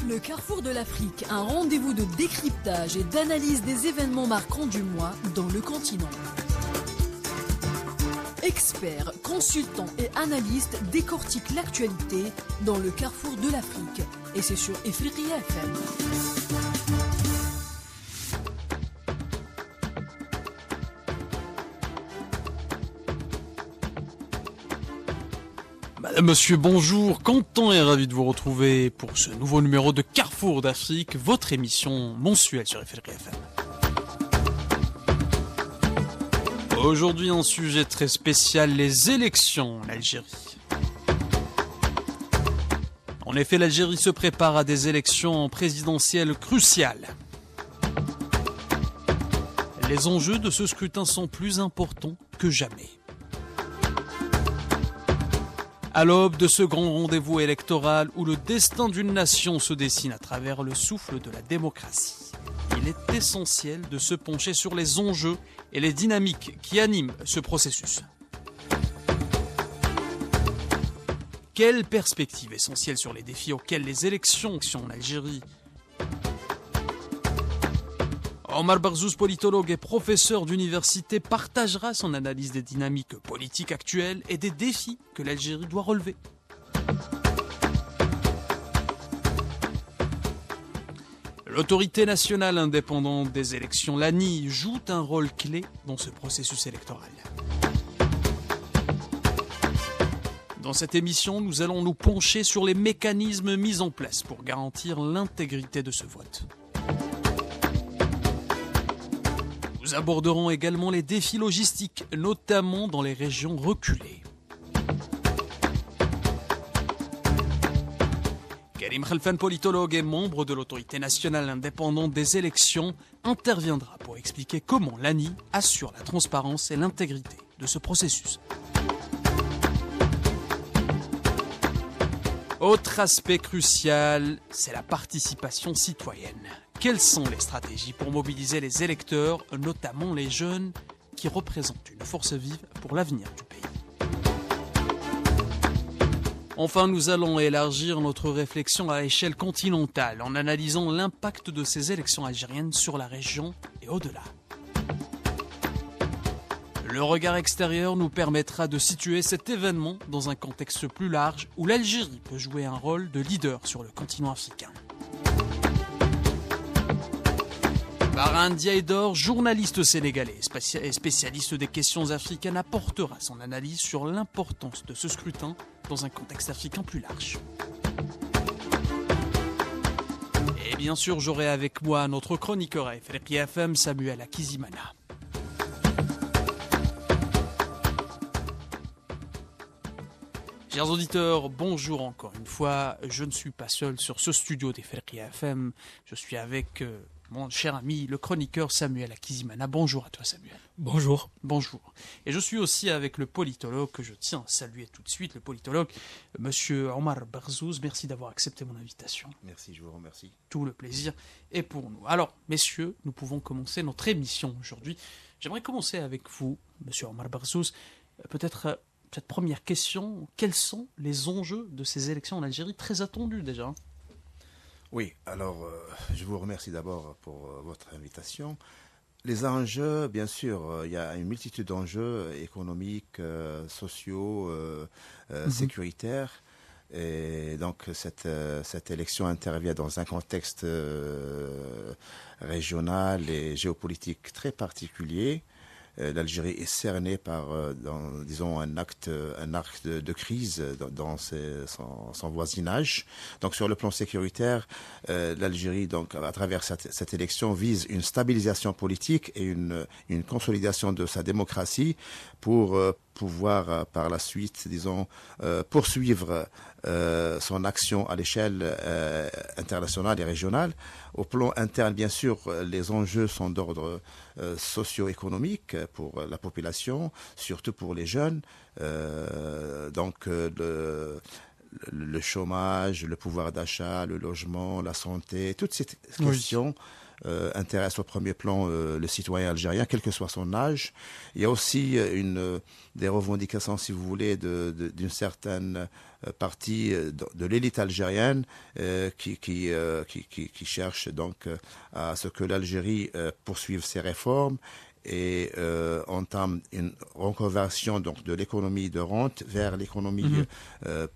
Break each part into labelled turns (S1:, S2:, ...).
S1: Le Carrefour de l'Afrique, un rendez-vous de décryptage et d'analyse des événements marquants du mois dans le continent. Experts, consultants et analystes décortiquent l'actualité dans le Carrefour de l'Afrique. Et c'est sur Ifriqiya FM.
S2: Madame, monsieur, bonjour. Content et ravi de vous retrouver pour ce nouveau numéro de Carrefour d'Afrique, votre émission mensuelle sur Ifriqiya FM. Aujourd'hui, un sujet très spécial, les élections en Algérie. En effet, l'Algérie se prépare à des élections présidentielles cruciales. Les enjeux de ce scrutin sont plus importants que jamais. À l'aube de ce grand rendez-vous électoral où le destin d'une nation se dessine à travers le souffle de la démocratie, il est essentiel de se pencher sur les enjeux et les dynamiques qui animent ce processus. Quelle perspective essentielle sur les défis auxquels les élections en Algérie? Omar Barzouz, politologue et professeur d'université, partagera son analyse des dynamiques politiques actuelles et des défis que l'Algérie doit relever. L'autorité nationale indépendante des élections, l'ANI, joue un rôle clé dans ce processus électoral. Dans cette émission, nous allons nous pencher sur les mécanismes mis en place pour garantir l'intégrité de ce vote. Nous aborderons également les défis logistiques, notamment dans les régions reculées. Karim Khalfan, politologue et membre de l'autorité nationale indépendante des élections, interviendra pour expliquer comment l'ANI assure la transparence et l'intégrité de ce processus. Autre aspect crucial, c'est la participation citoyenne. Quelles sont les stratégies pour mobiliser les électeurs, notamment les jeunes, qui représentent une force vive pour l'avenir du pays? Enfin, nous allons élargir notre réflexion à l'échelle continentale en analysant l'impact de ces élections algériennes sur la région et au-delà. Le regard extérieur nous permettra de situer cet événement dans un contexte plus large où l'Algérie peut jouer un rôle de leader sur le continent africain. Baran Diaïdor, journaliste sénégalais et spécialiste des questions africaines, apportera son analyse sur l'importance de ce scrutin dans un contexte africain plus large. Et bien sûr, j'aurai avec moi notre chroniqueur à Ifriqiya FM, Samuel Akizimana. Chers auditeurs, bonjour encore une fois. Je ne suis pas seul sur ce studio d'Ifriqiya FM. Je suis avec mon cher ami, le chroniqueur Samuel Akizimana. Bonjour à toi, Samuel.
S3: Bonjour.
S2: Bonjour. Et je suis aussi avec le politologue que je tiens à saluer tout de suite, le politologue Monsieur Omar Barzouz. Merci d'avoir accepté mon invitation.
S4: Merci, je vous remercie.
S2: Tout le plaisir est pour nous. Alors, messieurs, nous pouvons commencer notre émission aujourd'hui. J'aimerais commencer avec vous, Monsieur Omar Barzouz. Peut-être cette première question, quels sont les enjeux de ces élections en Algérie, très attendues déjà?
S4: Oui, alors je vous remercie d'abord pour votre invitation. Les enjeux, bien sûr, il y a une multitude d'enjeux économiques, sociaux, sécuritaires. Et donc cette élection intervient dans un contexte régional et géopolitique très particulier. L'Algérie est cernée par, disons, un arc de crise dans son voisinage. Donc, sur le plan sécuritaire, l'Algérie, donc, à travers cette élection, vise une stabilisation politique et une consolidation de sa démocratie pour pouvoir, par la suite, disons, poursuivre son action à l'échelle internationale et régionale. Au plan interne, bien sûr, les enjeux sont d'ordre socio-économique pour la population, surtout pour les jeunes. Donc, le chômage, le pouvoir d'achat, le logement, la santé, toutes ces questions intéressent au premier plan le citoyen algérien, quel que soit son âge. Il y a aussi des revendications, si vous voulez, d'une certaine partie de l'élite algérienne qui cherche donc à ce que l'Algérie poursuive ses réformes et entame une reconversion donc de l'économie de rente vers l'économie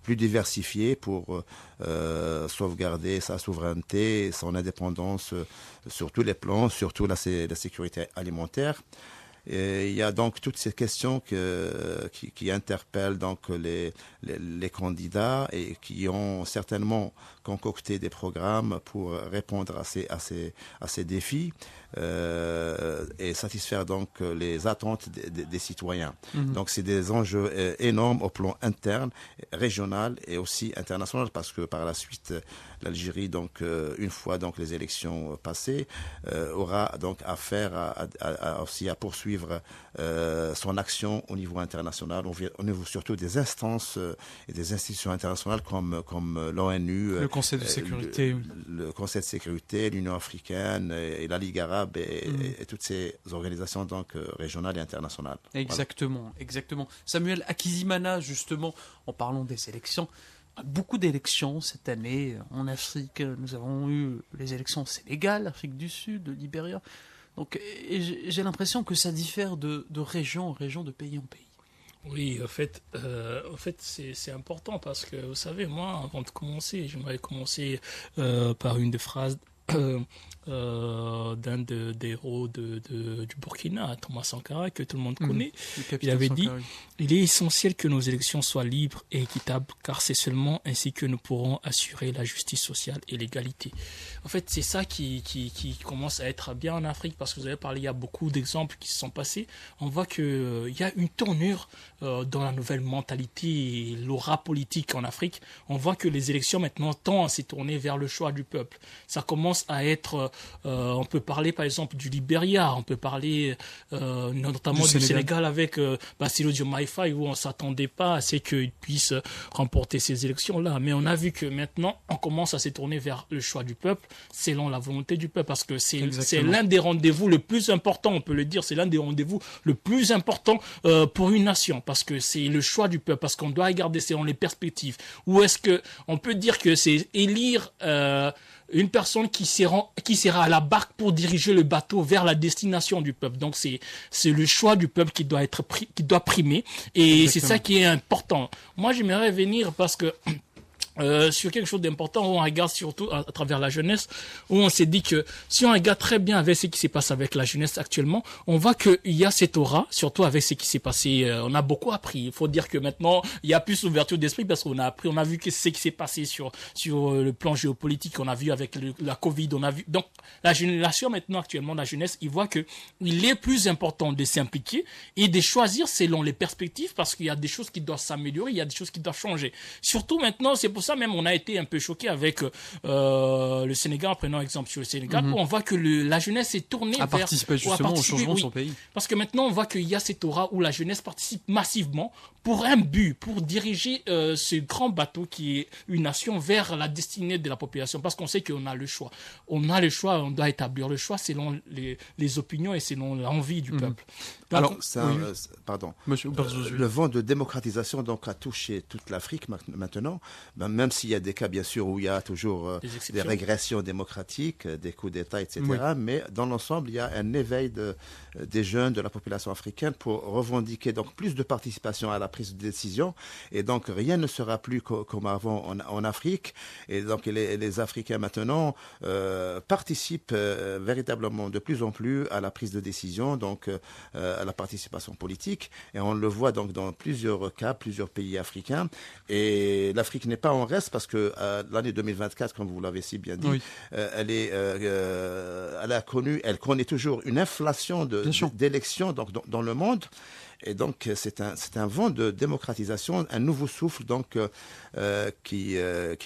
S4: plus diversifiée pour sauvegarder sa souveraineté, son indépendance sur tous les plans, surtout la sécurité alimentaire. Et il y a donc toutes ces questions qui interpellent donc les candidats et qui ont certainement concocté des programmes pour répondre à ces défis et satisfaire donc les attentes des citoyens. Donc c'est des enjeux énormes au plan interne, régional et aussi international, parce que par la suite l'Algérie, donc une fois donc les élections passées, aura donc affaire aussi à poursuivre son action au niveau international, au niveau surtout des instances et des institutions internationales comme l'ONU,
S2: le Conseil de sécurité,
S4: le Conseil de sécurité, l'Union africaine et la Ligue arabe et toutes ces organisations donc régionales et internationales.
S2: Exactement, voilà. Exactement. Samuel Akizimana, justement, en parlant des élections, beaucoup d'élections cette année en Afrique. Nous avons eu les élections au Sénégal, Afrique du Sud, de Libéria. Donc, j'ai l'impression que ça diffère de région en région, de pays en pays.
S3: Oui, en fait c'est important parce que, vous savez, moi, avant de commencer, j'aimerais commencer par une des phrases d'un des héros du Burkina, Thomas Sankara, que tout le monde connaît. Il avait dit « Il est essentiel que nos élections soient libres et équitables, car c'est seulement ainsi que nous pourrons assurer la justice sociale et l'égalité. » En fait, c'est ça qui commence à être bien en Afrique, parce que vous avez parlé, il y a beaucoup d'exemples qui se sont passés. On voit qu'il y a une tournure dans la nouvelle mentalité et l'aura politique en Afrique. On voit que les élections maintenant tendent à se tourner vers le choix du peuple. Ça commence à être, on peut parler par exemple du Libéria, on peut parler notamment du Sénégal avec Bassirou Diomaye Faye, où on ne s'attendait pas à ce qu'il puisse remporter ces élections-là. Mais on a vu que maintenant, on commence à se tourner vers le choix du peuple, selon la volonté du peuple, parce que c'est l'un des rendez-vous le plus important, on peut le dire, c'est l'un des rendez-vous le plus important pour une nation, parce que c'est le choix du peuple, parce qu'on doit regarder selon les perspectives. Ou est-ce que on peut dire que c'est élire une personne qui sera à la barque pour diriger le bateau vers la destination du peuple. Donc c'est le choix du peuple qui doit primer, et c'est ça qui est important. Moi, j'aimerais venir parce que sur quelque chose d'important, où on regarde surtout à travers la jeunesse, où on s'est dit que si on regarde très bien avec ce qui se passe avec la jeunesse actuellement, on voit qu'il y a cette aura, surtout avec ce qui s'est passé. On a beaucoup appris. Il faut dire que maintenant, il y a plus d'ouverture d'esprit, parce qu'on a appris, on a vu que ce qui s'est passé sur le plan géopolitique, on a vu avec la Covid, on a vu. Donc, la génération maintenant, actuellement, la jeunesse, il voit que il est plus important de s'impliquer et de choisir selon les perspectives, parce qu'il y a des choses qui doivent s'améliorer, il y a des choses qui doivent changer. Surtout maintenant, c'est pour ça même on a été un peu choqué avec le Sénégal, prenons exemple sur le Sénégal, où on voit que la jeunesse est tournée vers
S2: participer justement au changement de son pays.
S3: Parce que maintenant on voit qu'il y a cette aura où la jeunesse participe massivement pour un but, pour diriger ce grand bateau qui est une nation vers la destinée de la population, parce qu'on sait qu'on a le choix. On a le choix, on doit établir le choix selon les opinions et selon l'envie du peuple. Donc,
S4: alors, pardon.
S2: Monsieur
S4: le vent de démocratisation donc a touché toute l'Afrique maintenant, même s'il y a des cas bien sûr où il y a toujours des régressions démocratiques, des coups d'État, etc. Oui. Mais dans l'ensemble, il y a un éveil des jeunes, de la population africaine, pour revendiquer donc plus de participation à la prise de décision. Et donc rien ne sera plus comme avant en Afrique. Et donc les Africains maintenant participent véritablement de plus en plus à la prise de décision, donc à la participation politique. Et on le voit donc dans plusieurs cas, plusieurs pays africains. Et l'Afrique n'est pas en reste, parce que l'année 2024, comme vous l'avez si bien dit, oui. Elle connaît toujours une inflation d'élections donc dans le monde. Et donc, c'est un vent de démocratisation, un nouveau souffle donc, qui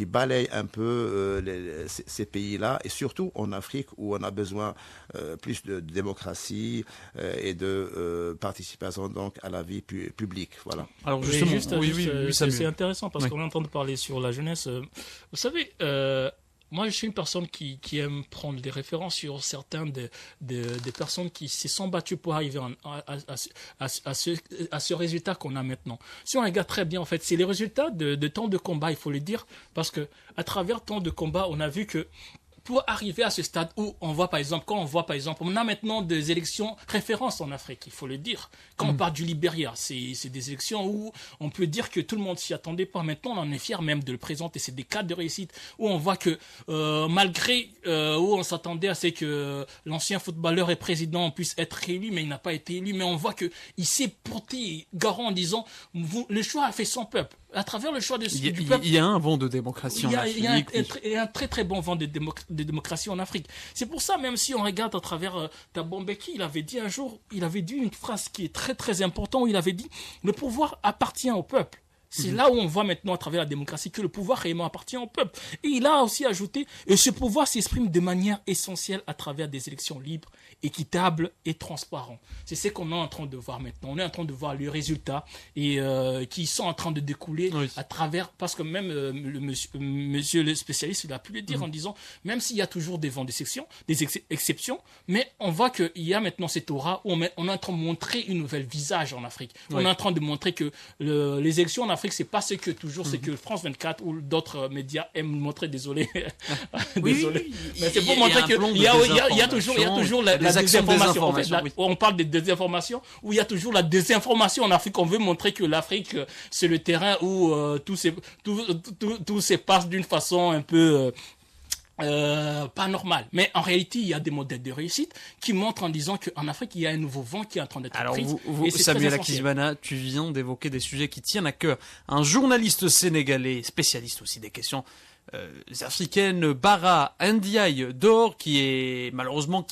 S4: balaye un peu ces pays-là, et surtout en Afrique où on a besoin plus de démocratie et de participation donc, à la vie publique. Voilà.
S3: Alors justement, c'est intéressant parce qu'on est en train de parler sur la jeunesse. Vous savez, moi, je suis une personne qui aime prendre des références sur certains des personnes qui se sont battues pour arriver à ce résultat qu'on a maintenant. Si on regarde très bien, en fait, c'est les résultats de tant de combats, il faut le dire, parce que à travers tant de combats, on a vu que pour arriver à ce stade où on voit par exemple, on a maintenant des élections références en Afrique, il faut le dire. Quand on parle du Libéria, c'est des élections où on peut dire que tout le monde s'y attendait pas. Maintenant, on en est fier même de le présenter. C'est des cas de réussite où on voit que malgré où on s'attendait à ce que l'ancien footballeur et président puisse être réélu, mais il n'a pas été élu. Mais on voit que il s'est porté garant en disant le choix a fait son peuple. À travers le choix du peuple,
S2: il y a un vent de démocratie en Afrique.
S3: Il y a un très très bon vent de démocratie en Afrique. C'est pour ça, même si on regarde à travers Thabo Mbeki, il avait dit un jour, une phrase qui est très très importante, où il avait dit « Le pouvoir appartient au peuple ». C'est là où on voit maintenant à travers la démocratie que le pouvoir réellement appartient au peuple. Et il a aussi ajouté, et ce pouvoir s'exprime de manière essentielle à travers des élections libres, équitables et transparentes. C'est ce qu'on est en train de voir maintenant. On est en train de voir les résultats et qui sont en train de découler à travers, parce que même monsieur le spécialiste, il a pu le dire en disant, même s'il y a toujours des vents d'exception, des exceptions, mais on voit qu'il y a maintenant cette aura où on est en train de montrer une nouvelle visage en Afrique. On est en train de montrer que les élections en Afrique, c'est pas ce que France 24 ou d'autres médias aiment montrer. Désolé. Désolé. Mais c'est pour montrer qu'il y a toujours la désinformation. En fait, on parle de désinformation, où il y a toujours la désinformation en Afrique. On veut montrer que l'Afrique, c'est le terrain où tout se passe d'une façon un peu pas normal. Mais en réalité, il y a des modèles de réussite qui montrent en disant qu'en Afrique, il y a un nouveau vent qui est en train d'être pris.
S2: Alors, Samuel Akizbana, tu viens d'évoquer des sujets qui tiennent à cœur. Un journaliste sénégalais, spécialiste aussi des questions africaines, Bara Ndiaye Dor, qui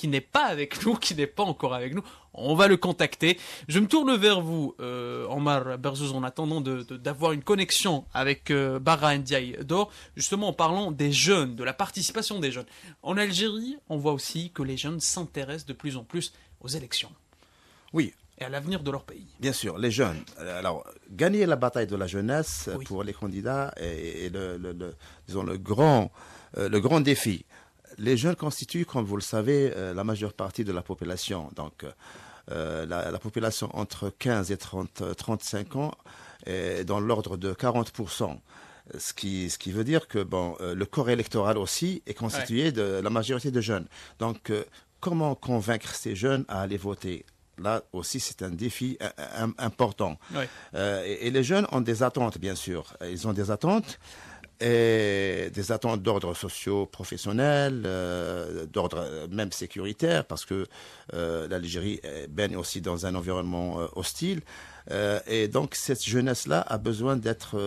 S2: n'est pas avec nous, qui n'est pas encore avec nous. On va le contacter. Je me tourne vers vous, Omar Berzouz, en attendant d'avoir une connexion avec Bara Ndiaye Dor, justement en parlant des jeunes, de la participation des jeunes. En Algérie, on voit aussi que les jeunes s'intéressent de plus en plus aux élections.
S4: Oui.
S2: Et à l'avenir de leur pays.
S4: Bien sûr, les jeunes. Alors, gagner la bataille de la jeunesse pour les candidats est le grand défi. Les jeunes constituent, comme vous le savez, la majeure partie de la population. Donc, la population entre 15 et 35 ans est dans l'ordre de 40%. Ce qui veut dire que le corps électoral aussi est constitué de la majorité de jeunes. Donc, comment convaincre ces jeunes à aller voter ? Là aussi, c'est un défi important. Oui. Et les jeunes ont des attentes, bien sûr. Ils ont des attentes. Et des attentes d'ordre socio-professionnel, d'ordre même sécuritaire, parce que l'Algérie baigne aussi dans un environnement hostile. Et donc, cette jeunesse-là a besoin d'être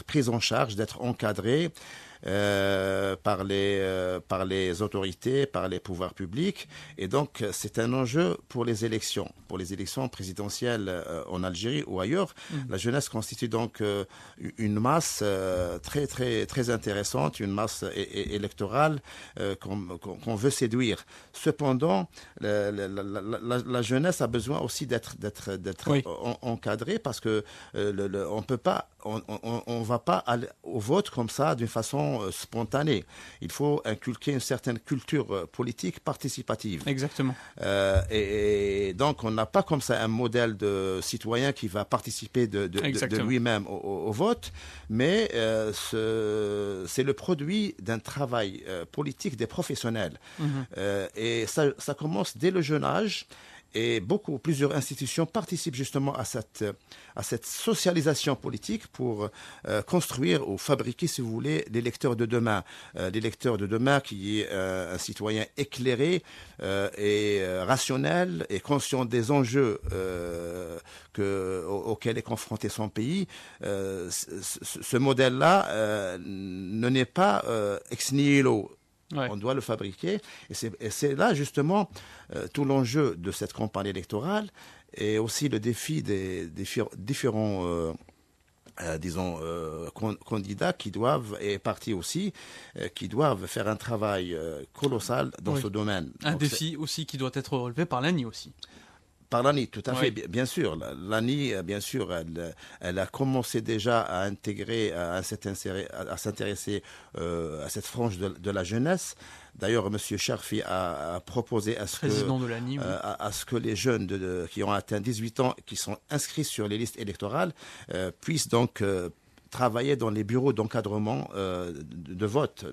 S4: prise en charge, d'être encadrée par les autorités, par les pouvoirs publics. Et donc, c'est un enjeu pour les élections présidentielles en Algérie ou ailleurs. La jeunesse constitue donc une masse très, très, très intéressante, une masse électorale qu'on veut séduire. Cependant, la jeunesse a besoin aussi d'être encadrée, parce que on peut pas, on va pas aller au vote comme ça d'une façon spontanée. Il faut inculquer une certaine culture politique participative.
S2: Exactement.
S4: Et donc, on n'a pas comme ça un modèle de citoyen qui va participer de lui-même au vote, mais c'est le produit d'un travail politique des professionnels. Et ça commence dès le jeune âge. Et plusieurs institutions participent justement à cette socialisation politique pour construire ou fabriquer, si vous voulez, l'électeur de demain. L'électeur de demain qui est un citoyen éclairé et rationnel et conscient des enjeux auxquels est confronté son pays. Ce modèle-là ne naît pas ex nihilo. Ouais. On doit le fabriquer. Et c'est là, justement, tout l'enjeu de cette campagne électorale et aussi le défi des différents candidats qui doivent, et partis aussi, qui doivent faire un travail colossal dans ce domaine.
S2: Un défi aussi qui doit être relevé par l'ANI aussi.
S4: Par l'ANI, tout à fait, bien sûr. L'ANI, bien sûr, elle a commencé déjà à intégrer, à s'intéresser à cette frange de la jeunesse. D'ailleurs, M. Cherfi a proposé à ce que les jeunes qui ont atteint 18 ans, qui sont inscrits sur les listes électorales, puissent donc travailler dans les bureaux d'encadrement de vote.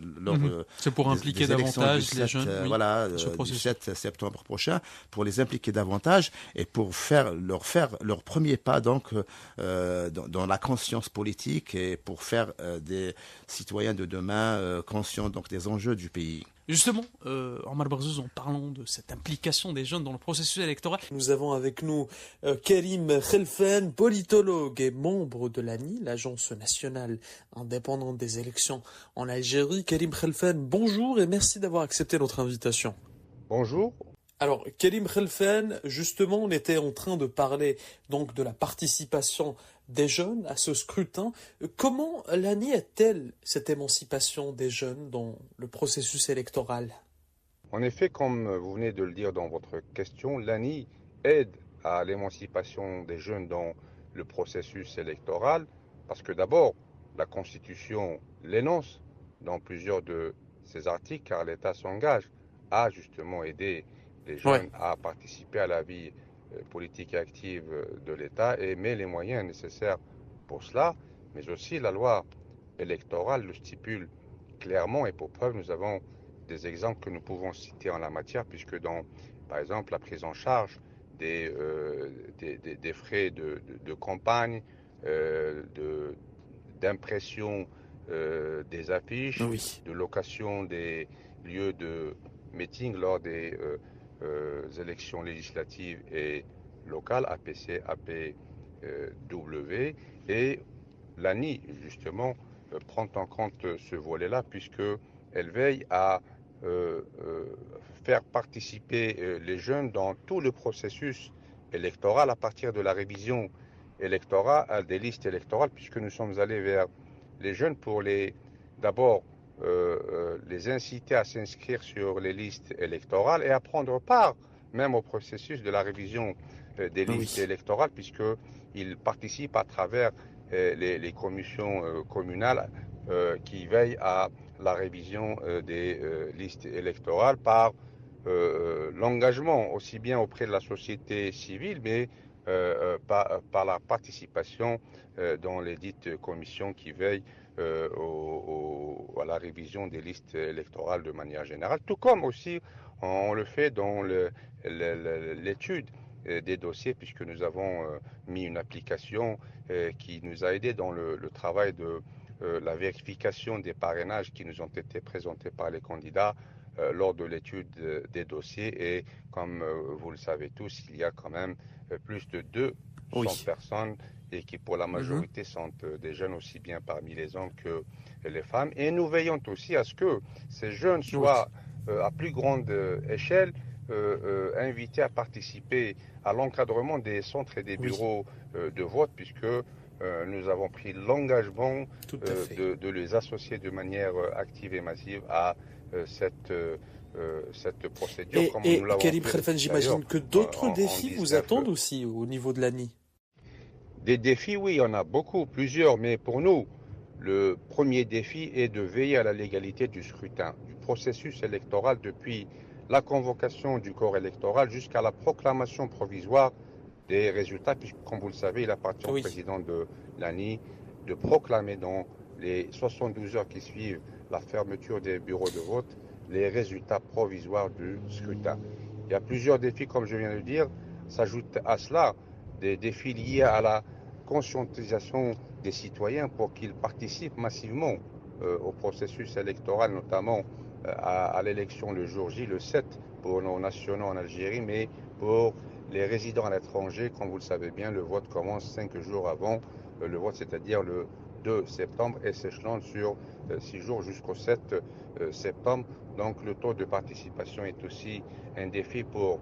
S2: C'est pour impliquer davantage les jeunes
S4: du 7 septembre prochain, pour les impliquer davantage et pour leur premier pas donc, dans la conscience politique et pour faire des citoyens de demain conscients donc, des enjeux du pays.
S2: Justement, Omar Barzouz, en parlant de cette implication des jeunes dans le processus électoral,
S5: nous avons avec nous Karim Khelfen, politologue et membre de l'ANI, l'Agence nationale indépendante des élections en Algérie. Karim Khelfen, bonjour et merci d'avoir accepté notre invitation.
S6: Bonjour.
S5: Alors, Karim Khelfen, justement, on était en train de parler donc de la participation des jeunes à ce scrutin. Comment l'ANI aide-t-elle cette émancipation des jeunes dans le processus électoral ?
S6: En effet, comme vous venez de le dire dans votre question, l'ANI aide à l'émancipation des jeunes dans le processus électoral parce que d'abord, la Constitution l'énonce dans plusieurs de ses articles car l'État s'engage à justement aider les jeunes à participer à la vie politique et active de l'État et met les moyens nécessaires pour cela, mais aussi la loi électorale le stipule clairement et pour preuve, nous avons des exemples que nous pouvons citer en la matière puisque dans, par exemple, la prise en charge des frais de campagne, d'impression des affiches, de location des lieux de meeting lors des élections législatives et locales, APC, APW, et l'ANI, justement, prend en compte ce volet-là, puisqu'elle veille à faire participer les jeunes dans tout le processus électoral à partir de la révision électorale, des listes électorales, puisque nous sommes allés vers les jeunes pour d'abord les inciter à s'inscrire sur les listes électorales et à prendre part même au processus de la révision des listes électorales puisqu'ils participent à travers les commissions communales qui veillent à la révision des listes électorales par l'engagement aussi bien auprès de la société civile mais par la participation dans les dites commissions qui veillent à la révision des listes électorales de manière générale, tout comme aussi on le fait dans l'étude des dossiers, puisque nous avons mis une application qui nous a aidé dans le travail de la vérification des parrainages qui nous ont été présentés par les candidats lors de l'étude des dossiers. Et comme vous le savez tous, il y a quand même plus de 200 personnes et qui pour la majorité sont des jeunes aussi bien parmi les hommes que les femmes. Et nous veillons aussi à ce que ces jeunes soient à plus grande échelle invités à participer à l'encadrement des centres et des bureaux de vote puisque nous avons pris l'engagement de les associer de manière active et massive à cette procédure.
S5: Et Karim Khelfen, j'imagine que d'autres défis vous attendent aussi au niveau de l'ANI.
S6: Des défis, oui, il y en a beaucoup, plusieurs, mais pour nous, le premier défi est de veiller à la légalité du scrutin, du processus électoral depuis la convocation du corps électoral jusqu'à la proclamation provisoire des résultats, puisque, comme vous le savez, il appartient au président de l'ANI de proclamer dans les 72 heures qui suivent la fermeture des bureaux de vote les résultats provisoires du scrutin. Il y a plusieurs défis, comme je viens de le dire, s'ajoutent à cela des défis liés à la conscientisation des citoyens pour qu'ils participent massivement au processus électoral, notamment à l'élection le jour J, le 7 pour nos nationaux en Algérie, mais pour les résidents à l'étranger, comme vous le savez bien, le vote commence 5 jours avant le vote, c'est-à-dire le 2 septembre et s'échelonne sur 6 jours jusqu'au 7 septembre. Donc le taux de participation est aussi un défi pour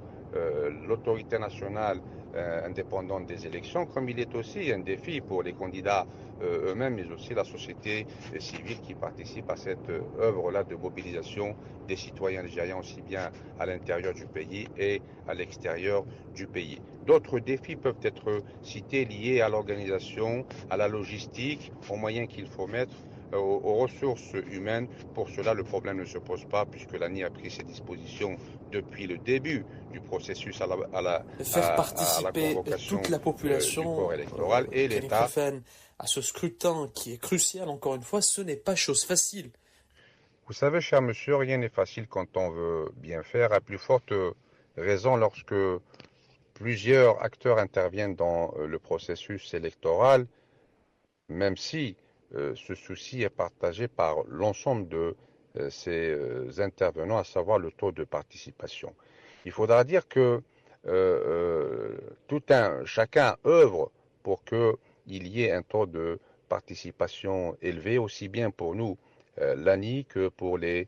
S6: l'autorité nationale indépendante des élections, comme il est aussi un défi pour les candidats eux-mêmes, mais aussi la société civile qui participe à cette œuvre-là de mobilisation des citoyens algériens, aussi bien à l'intérieur du pays et à l'extérieur du pays. D'autres défis peuvent être cités liés à l'organisation, à la logistique, aux moyens qu'il faut mettre, aux ressources humaines. Pour cela, le problème ne se pose pas puisque l'ANI a pris ses dispositions depuis le début du processus
S5: faire participer toute la population
S6: du corps électoral et l'État
S5: à ce scrutin qui est crucial, encore une fois, ce n'est pas chose facile.
S6: Vous savez, cher monsieur, rien n'est facile quand on veut bien faire, à plus forte raison lorsque plusieurs acteurs interviennent dans le processus électoral, même si ce souci est partagé par l'ensemble de ces intervenants, à savoir le taux de participation. Il faudra dire que chacun œuvre pour qu'il y ait un taux de participation élevé, aussi bien pour nous, l'ANI, que pour les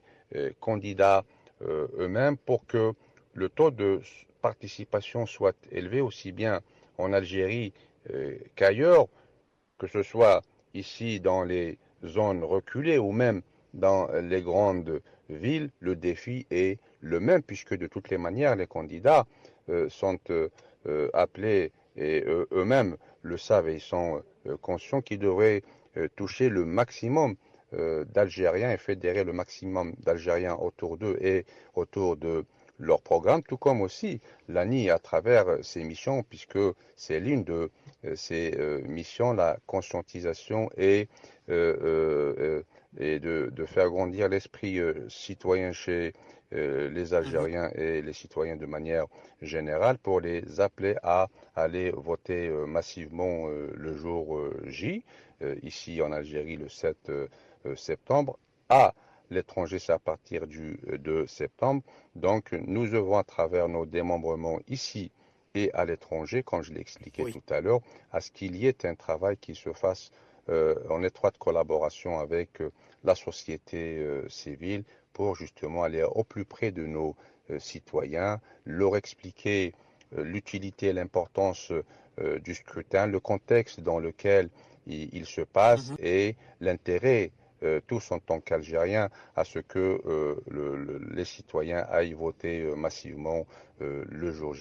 S6: candidats eux-mêmes, pour que le taux de participation soit élevé, aussi bien en Algérie qu'ailleurs, que ce soit ici dans les zones reculées ou même dans les grandes villes. Le défi est le même puisque de toutes les manières les candidats sont appelés et eux-mêmes le savent et ils sont conscients qu'ils devraient toucher le maximum d'Algériens et fédérer le maximum d'Algériens autour d'eux et autour de leur programme, tout comme aussi l'ANI à travers ses missions, puisque c'est l'une de ses missions, la conscientisation et de faire grandir l'esprit citoyen chez les Algériens et les citoyens de manière générale pour les appeler à aller voter massivement le jour J, ici en Algérie le 7 septembre, à l'étranger, c'est à partir du 2 septembre. Donc, nous œuvrons à travers nos démembrements ici et à l'étranger, comme je l'ai expliqué tout à l'heure, à ce qu'il y ait un travail qui se fasse en étroite collaboration avec la société civile pour justement aller au plus près de nos citoyens, leur expliquer l'utilité et l'importance du scrutin, le contexte dans lequel il se passe et l'intérêt tous en tant qu'Algériens à ce que les citoyens aillent voter massivement le jour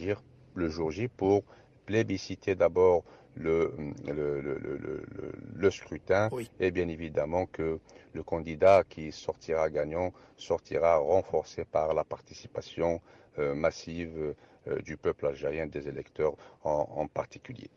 S6: J pour plébisciter d'abord le scrutin et bien évidemment que le candidat qui sortira gagnant sortira renforcé par la participation massive du peuple algérien, des électeurs en particulier.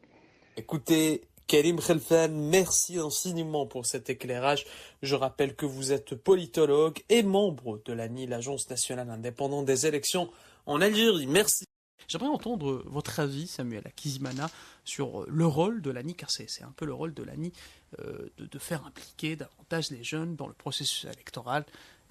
S5: Écoutez, Karim Khelfan, merci infiniment pour cet éclairage. Je rappelle que vous êtes politologue et membre de l'ANI, l'Agence nationale indépendante des élections en Algérie. Merci.
S2: J'aimerais entendre votre avis, Samuel Akizimana, sur le rôle de l'ANI, car c'est un peu le rôle de l'ANI de faire impliquer davantage les jeunes dans le processus électoral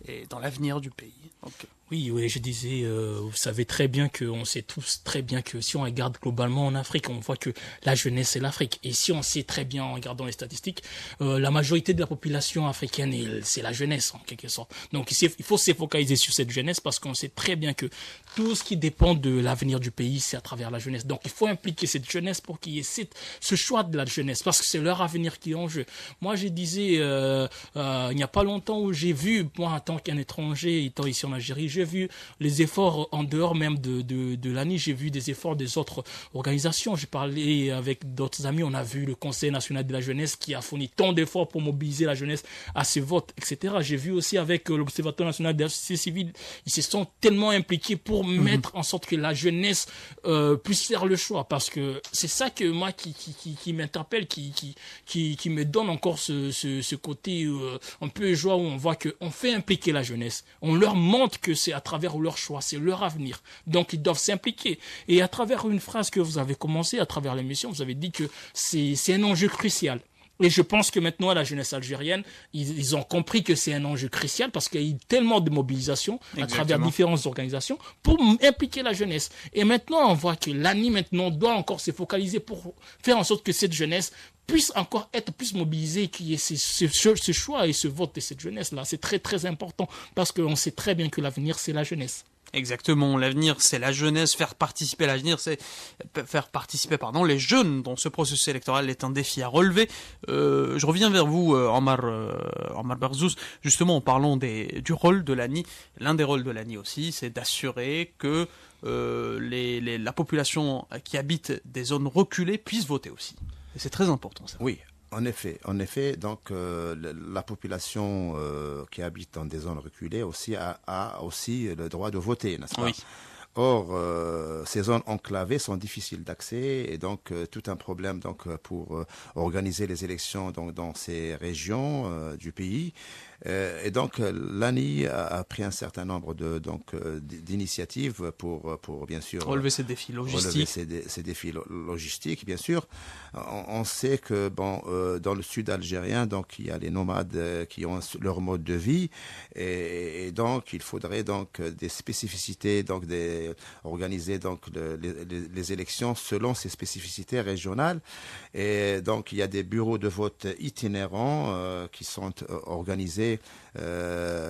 S2: et dans l'avenir du pays. Donc,
S3: oui, je disais, vous savez très bien on sait tous très bien que si on regarde globalement en Afrique, on voit que la jeunesse c'est l'Afrique. Et si on sait très bien en regardant les statistiques, la majorité de la population africaine, c'est la jeunesse en quelque sorte. Donc il faut se focaliser sur cette jeunesse parce qu'on sait très bien que tout ce qui dépend de l'avenir du pays, c'est à travers la jeunesse. Donc il faut impliquer cette jeunesse pour qu'il y ait ce choix de la jeunesse parce que c'est leur avenir qui est en jeu. Moi, je disais, il n'y a pas longtemps où j'ai vu, moi en tant qu'un étranger étant ici en Algérie, j'ai vu les efforts en dehors même de l'ANI, j'ai vu des efforts des autres organisations. J'ai parlé avec d'autres amis, on a vu le Conseil national de la jeunesse qui a fourni tant d'efforts pour mobiliser la jeunesse à ce vote, etc. J'ai vu aussi avec l'Observatoire national de la société civile, ils se sont tellement impliqués pour mettre en sorte que la jeunesse puisse faire le choix, parce que c'est ça que moi qui m'interpelle, qui me donne encore ce côté un peu joie où on voit qu'on fait impliquer la jeunesse. On leur montre que c'est à travers leur choix, c'est leur avenir. Donc ils doivent s'impliquer. Et à travers une phrase que vous avez commencé, à travers l'émission, vous avez dit que c'est un enjeu crucial. Et je pense que maintenant, la jeunesse algérienne, ils ont compris que c'est un enjeu crucial parce qu'il y a eu tellement de mobilisation à travers différentes organisations pour impliquer la jeunesse. Et maintenant, on voit que l'ANI maintenant doit encore se focaliser pour faire en sorte que cette jeunesse puisse encore être plus mobilisée, qu'il y ait ce choix et ce vote de cette jeunesse-là. C'est très, très important parce qu'on sait très bien que l'avenir, c'est la jeunesse.
S2: Exactement, l'avenir c'est la jeunesse, faire participer les jeunes dans ce processus électoral est un défi à relever. Je reviens vers vous, Omar Barzous, justement en parlant du rôle de l'ANI. L'un des rôles de l'ANI aussi, c'est d'assurer que la population qui habite des zones reculées puisse voter aussi. Et c'est très important ça.
S4: Oui. En effet, donc la population qui habite dans des zones reculées aussi a aussi le droit de voter, n'est-ce pas?
S2: Oui.
S4: Or, ces zones enclavées sont difficiles d'accès et donc tout un problème donc pour organiser les élections donc dans ces régions du pays. Et donc l'ANI a pris un certain nombre d'initiatives pour bien sûr
S2: relever ces défis logistiques.
S4: Ces défis logistiques, bien sûr. On sait que dans le sud algérien, donc il y a les nomades qui ont leur mode de vie et donc il faudrait donc des spécificités, donc organiser donc les élections selon ces spécificités régionales. Et donc il y a des bureaux de vote itinérants qui sont organisés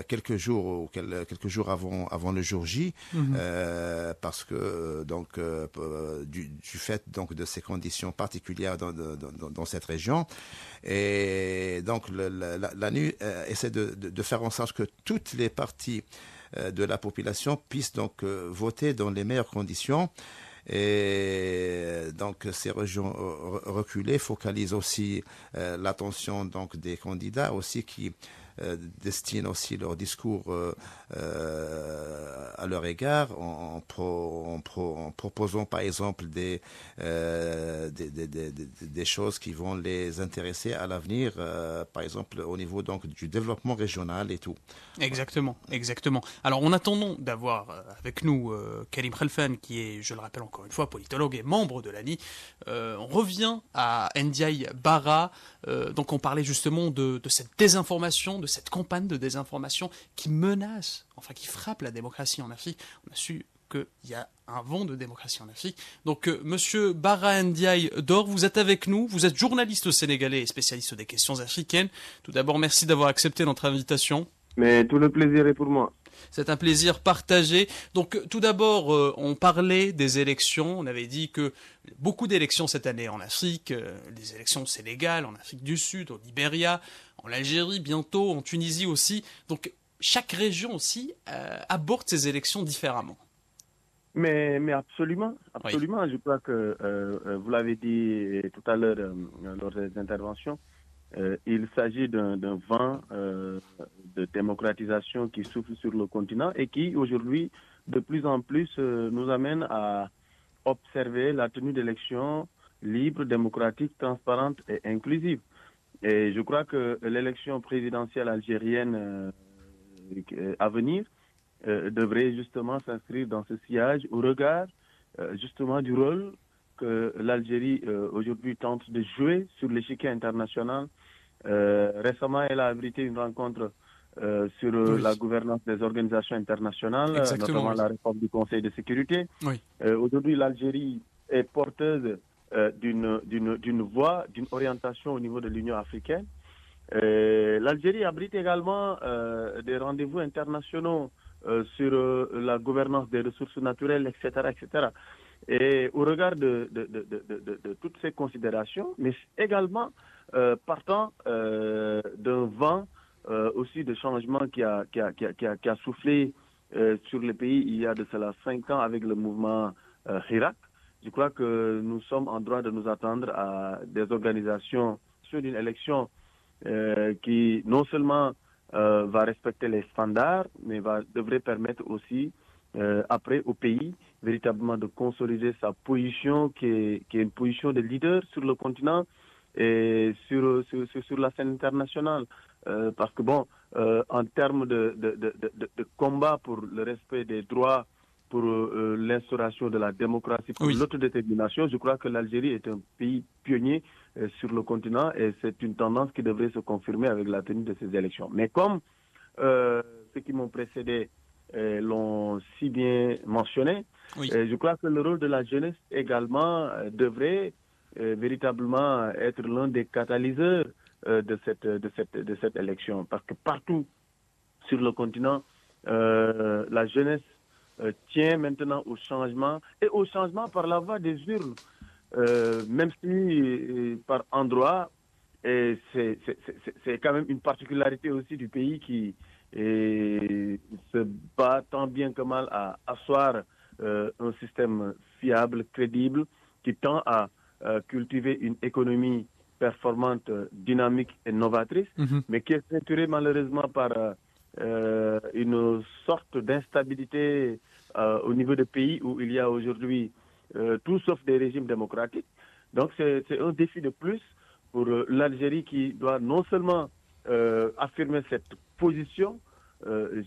S4: quelques jours avant le jour J, parce que donc du fait donc de ces conditions particulières dans cette région. Et donc l'ANU essaie de faire en sorte que toutes les parties de la population puissent donc voter dans les meilleures conditions. Et donc ces régions reculées focalisent aussi l'attention donc des candidats aussi qui destinent aussi leur discours à leur égard en proposant par exemple des choses qui vont les intéresser à l'avenir, par exemple au niveau donc du développement régional et tout.
S2: Exactement. Alors en attendant d'avoir avec nous Karim Khelfane, qui est, je le rappelle encore une fois, politologue et membre de l'ANI, on revient à Ndiaye Bara. Donc on parlait justement de cette désinformation, de cette campagne de désinformation qui menace, enfin qui frappe la démocratie en Afrique. On a su qu'il y a un vent de démocratie en Afrique. Donc Monsieur Bara Ndiaye Dor, vous êtes avec nous, vous êtes journaliste sénégalais et spécialiste des questions africaines. Tout d'abord, merci d'avoir accepté notre invitation.
S7: Mais tout le plaisir est pour moi.
S2: C'est un plaisir partagé. Donc tout d'abord, on parlait des élections. On avait dit que beaucoup d'élections cette année en Afrique, des élections au Sénégal, en Afrique du Sud, au Libéria, en Algérie bientôt, en Tunisie aussi. Donc chaque région aussi aborde ces élections différemment.
S7: Mais absolument.
S2: Oui.
S7: Je crois que vous l'avez dit tout à l'heure lors des interventions. Il s'agit d'un vent de démocratisation qui souffle sur le continent et qui, aujourd'hui, de plus en plus, nous amène à observer la tenue d'élections libres, démocratiques, transparentes et inclusives. Et je crois que l'élection présidentielle algérienne à venir devrait justement s'inscrire dans ce sillage au regard justement du rôle que l'Algérie aujourd'hui tente de jouer sur l'échiquier international. Récemment, elle a abrité une rencontre sur la gouvernance des organisations internationales, notamment la réforme du Conseil de sécurité.
S2: Oui.
S7: Aujourd'hui, l'Algérie est porteuse d'une voie, d'une orientation au niveau de l'Union africaine. L'Algérie abrite également des rendez-vous internationaux sur la gouvernance des ressources naturelles, etc., etc. Et au regard de toutes ces considérations, mais également partant d'un vent aussi de changement qui a soufflé sur le pays il y a de cela 5 ans avec le mouvement Hirak. Je crois que nous sommes en droit de nous attendre à des organisations sur une élection qui non seulement va respecter les standards, mais devrait permettre aussi après au pays véritablement de consolider sa position qui est une position de leader sur le continent et sur la scène internationale. Parce que en termes de combat pour le respect des droits, pour l'instauration de la démocratie, pour l'autodétermination, je crois que l'Algérie est un pays pionnier sur le continent et c'est une tendance qui devrait se confirmer avec la tenue de ces élections. Mais comme ceux qui m'ont précédé l'ont si bien mentionné, je crois que le rôle de la jeunesse également devrait véritablement être l'un des catalyseurs de cette élection. Parce que partout sur le continent, la jeunesse tient maintenant au changement, et au changement par la voie des urnes, même si par endroits, et c'est quand même une particularité aussi du pays qui se bat tant bien que mal à asseoir un système fiable, crédible, qui tend à cultiver une économie performante, dynamique et novatrice, mais qui est ceinturée malheureusement par une sorte d'instabilité au niveau des pays où il y a aujourd'hui tout sauf des régimes démocratiques. Donc c'est un défi de plus pour l'Algérie qui doit non seulement affirmer cette position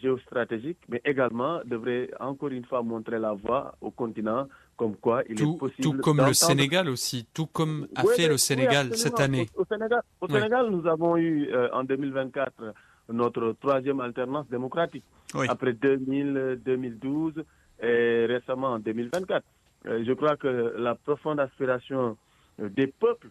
S7: géostratégique, mais également devrait encore une fois montrer la voie au continent, comme quoi il est possible...
S2: Tout comme le Sénégal aussi, tout comme a fait le Sénégal cette année.
S7: Au Sénégal, nous avons eu en 2024 notre troisième alternance démocratique, après 2000, 2012 et récemment en 2024. Je crois que la profonde aspiration des peuples,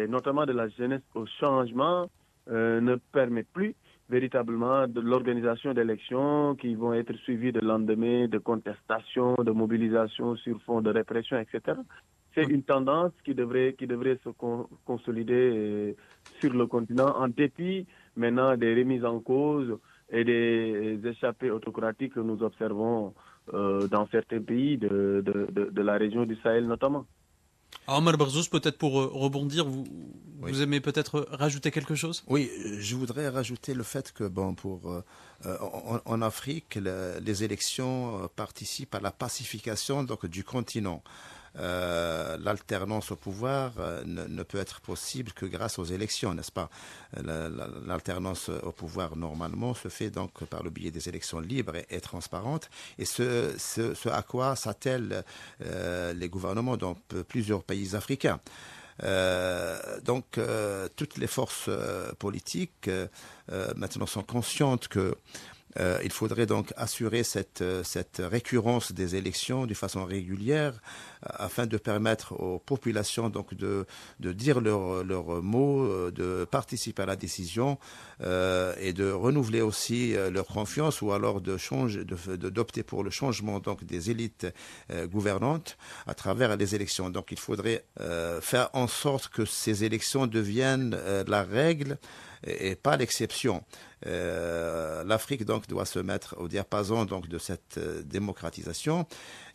S7: notamment de la jeunesse au changement, ne permet plus véritablement de l'organisation d'élections qui vont être suivies de lendemains de contestation, de mobilisation sur fond de répression, etc. C'est une tendance qui devrait se consolider sur le continent en dépit maintenant des remises en cause et des échappées autocratiques que nous observons dans certains pays de la région du Sahel notamment.
S2: Alors, Omar Barzous, peut-être pour rebondir, vous aimez peut-être rajouter quelque chose?
S4: Oui, je voudrais rajouter le fait que en Afrique, les élections participent à la pacification du continent. L'alternance au pouvoir ne peut être possible que grâce aux élections, n'est-ce pas? L'alternance au pouvoir normalement se fait donc par le biais des élections libres et transparentes, et ce à quoi s'attellent les gouvernements dans plusieurs pays africains. Toutes les forces politiques maintenant sont conscientes que il faudrait donc assurer cette récurrence des élections de façon régulière afin de permettre aux populations donc de dire leur mot, de participer à la décision et de renouveler aussi leur confiance, ou alors d'opter pour le changement donc des élites gouvernantes à travers les élections. Donc il faudrait faire en sorte que ces élections deviennent la règle et pas l'exception. L'Afrique donc doit se mettre au diapason donc de cette démocratisation,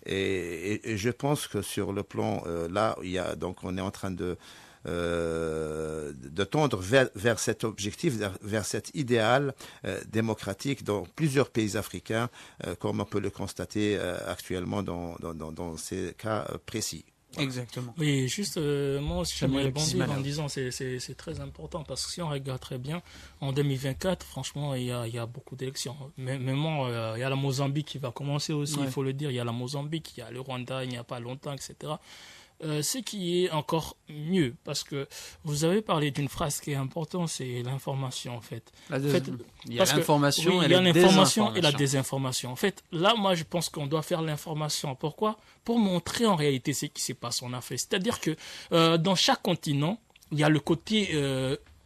S4: et je pense que sur le plan là, on est en train de tendre vers cet objectif, vers cet idéal démocratique dans plusieurs pays africains, comme on peut le constater actuellement dans ces cas précis.
S2: Exactement.
S3: Oui, juste, moi aussi, j'aimerais rebondir en disant c'est très important, parce que si on regarde très bien, en 2024, franchement, il y a beaucoup d'élections. Même il y a la Mozambique qui va commencer aussi, il faut le dire. Il y a la Mozambique, il y a le Rwanda, il n'y a pas longtemps, etc. Ce qui est encore mieux, parce que vous avez parlé d'une phrase qui est importante, c'est l'information, en fait.
S2: Il y a l'information
S3: et la désinformation. En fait, là, moi, je pense qu'on doit faire l'information. Pourquoi? Pour montrer en réalité ce qui se passe en Afrique. C'est-à-dire que dans chaque continent, il y a le côté